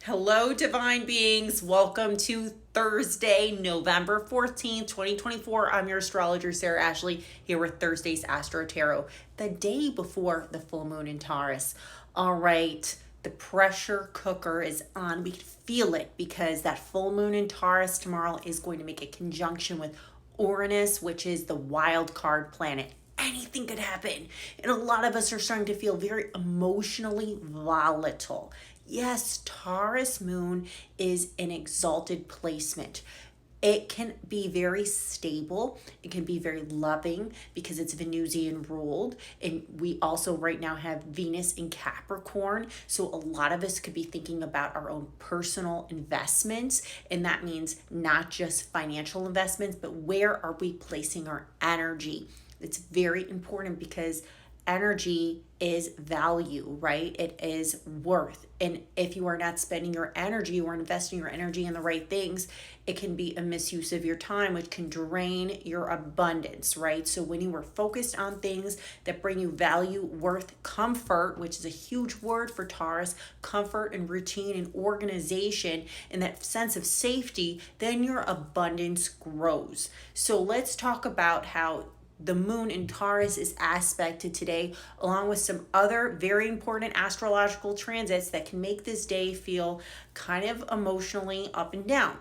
Hello, divine beings. Welcome to Thursday, November 14th, 2024. I'm your astrologer, Sarah Ashley, here with Thursday's AstroTarot, the day before the full moon in Taurus. All right, the pressure cooker is on. We can feel it because that full moon in Taurus tomorrow is going to make a conjunction with Uranus, which is the wild card planet. Anything could happen. And a lot of us are starting to feel very emotionally volatile. Yes, Taurus moon is an exalted placement. It can be very stable. It can be very loving because it's Venusian ruled. And we also right now have Venus in Capricorn. So a lot of us could be thinking about our own personal investments. And that means not just financial investments, but where are we placing our energy? It's very important because energy is value, right? It is worth. And if you are not spending your energy or investing your energy in the right things, it can be a misuse of your time, which can drain your abundance, right? So when you are focused on things that bring you value, worth, comfort, which is a huge word for Taurus, comfort and routine and organization and that sense of safety, then your abundance grows. So let's talk about how the moon in Taurus is aspected today, along with some other very important astrological transits that can make this day feel kind of emotionally up and down.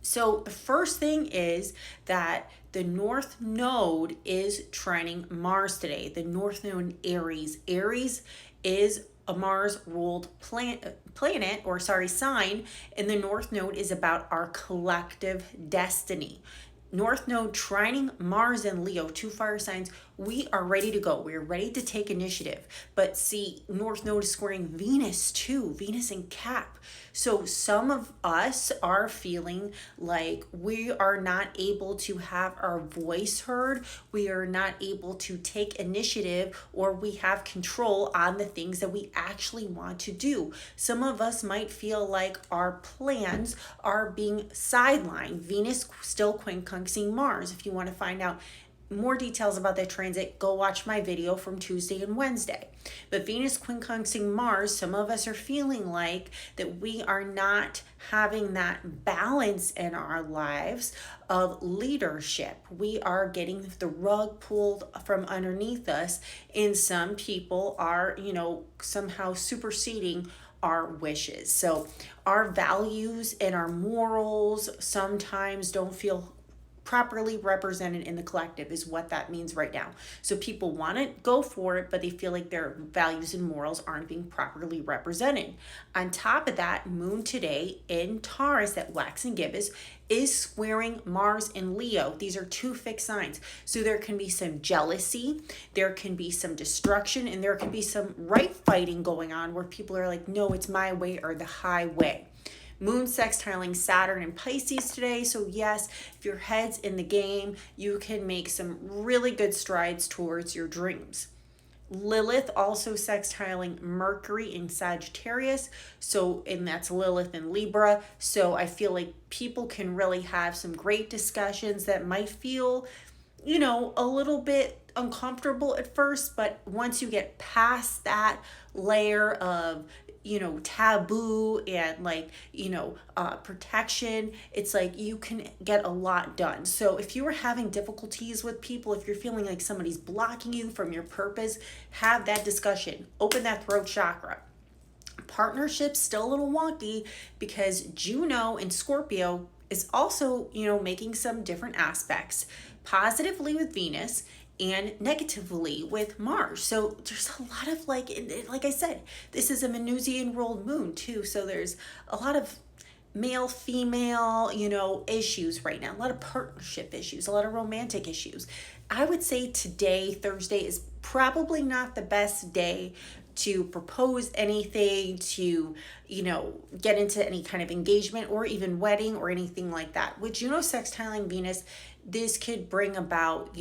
So the first thing is that the North Node is trining Mars today. The North Node in Aries. Aries is a Mars-ruled sign, and the North Node is about our collective destiny. North Node trining Mars and Leo, two fire signs. We are ready to go. We're ready to take initiative. But see, North Node is squaring Venus too, Venus in Cap. So some of us are feeling like we are not able to have our voice heard. We are not able to take initiative, or we have control on the things that we actually want to do. Some of us might feel like our plans are being sidelined. Venus still quincunxing Mars. If you want to find out more details about that transit, go watch my video from Tuesday and Wednesday. But Venus quincunxing Mars, some of us are feeling like that we are not having that balance in our lives of leadership. We are getting the rug pulled from underneath us, and some people are, somehow superseding our wishes. So our values and our morals sometimes don't feel properly represented in the collective is what that means right now. So people want to go for it, but they feel like their values and morals aren't being properly represented. On top of that, moon today in Taurus, that waxing gibbous, is squaring Mars and Leo. These are two fixed signs. So there can be some jealousy, there can be some destruction, and there can be some right fighting going on where people are like, no, it's my way or the highway. Moon sextiling Saturn and Pisces today. So yes, if your head's in the game, you can make some really good strides towards your dreams. Lilith also sextiling Mercury in Sagittarius. And that's Lilith in Libra. So I feel like people can really have some great discussions that might feel, a little bit uncomfortable at first, but once you get past that layer of taboo and protection, it's like you can get a lot done. So if you are having difficulties with people, if you're feeling like somebody's blocking you from your purpose, have that discussion. Open that throat chakra. Partnership's still a little wonky because Juno in Scorpio is also, making some different aspects, positively with Venus and negatively with Mars. So there's a lot of like I said, this is a Venusian ruled moon too. So there's a lot of male, female, issues right now, a lot of partnership issues, a lot of romantic issues. I would say today, Thursday, is probably not the best day to propose anything, to, get into any kind of engagement or even wedding or anything like that. With Juno sextiling Venus, this could bring about,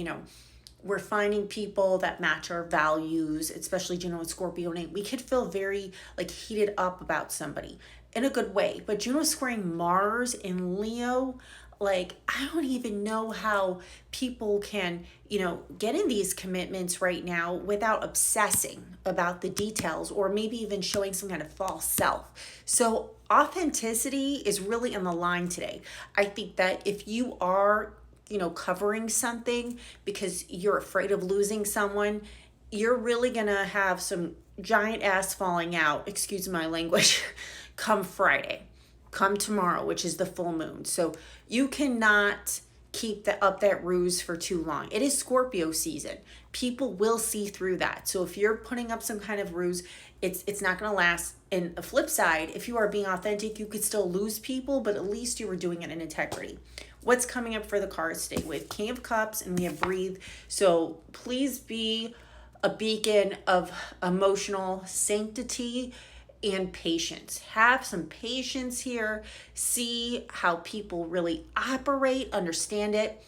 we're finding people that match our values, especially Juno and Scorpio. And we could feel very heated up about somebody in a good way. But Juno squaring Mars in Leo, I don't even know how people can, get in these commitments right now without obsessing about the details or maybe even showing some kind of false self. So authenticity is really on the line today. I think that if you are, covering something because you're afraid of losing someone, you're really gonna have some giant ass falling out, excuse my language, come Friday, come tomorrow, which is the full moon. So you cannot keep that ruse for too long. It is Scorpio season. People will see through that. So if you're putting up some kind of ruse, it's not going to last. And a flip side, if you are being authentic, you could still lose people, but at least you were doing it in integrity. What's coming up for the cards today? We have King of Cups and we have Breathe. So please be a beacon of emotional sanctity and patience. Have some patience here. See how people really operate, understand it,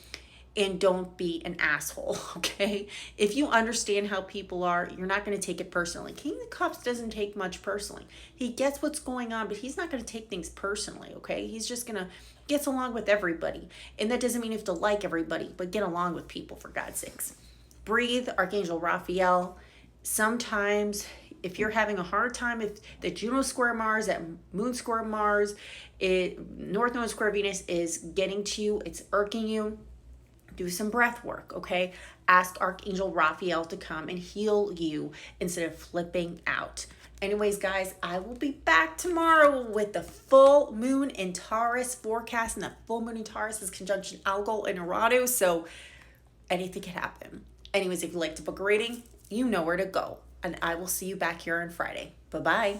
and don't be an asshole, okay? If you understand how people are, you're not going to take it personally. King of Cups doesn't take much personally. He gets what's going on, but he's not going to take things personally, okay? He's just going to get along with everybody. And that doesn't mean you have to like everybody, but get along with people, for God's sakes. Breathe, Archangel Raphael. Sometimes if you're having a hard time, if the Juno square Mars, that Moon square Mars, North Node square Venus is getting to you, it's irking you, do some breath work, okay? Ask Archangel Raphael to come and heal you instead of flipping out. Anyways, guys, I will be back tomorrow with the full moon in Taurus forecast, and the full moon in Taurus is conjunction Algol and Uranus, so anything can happen. Anyways, if you'd like to book a reading, you know where to go. And I will see you back here on Friday. Bye-bye.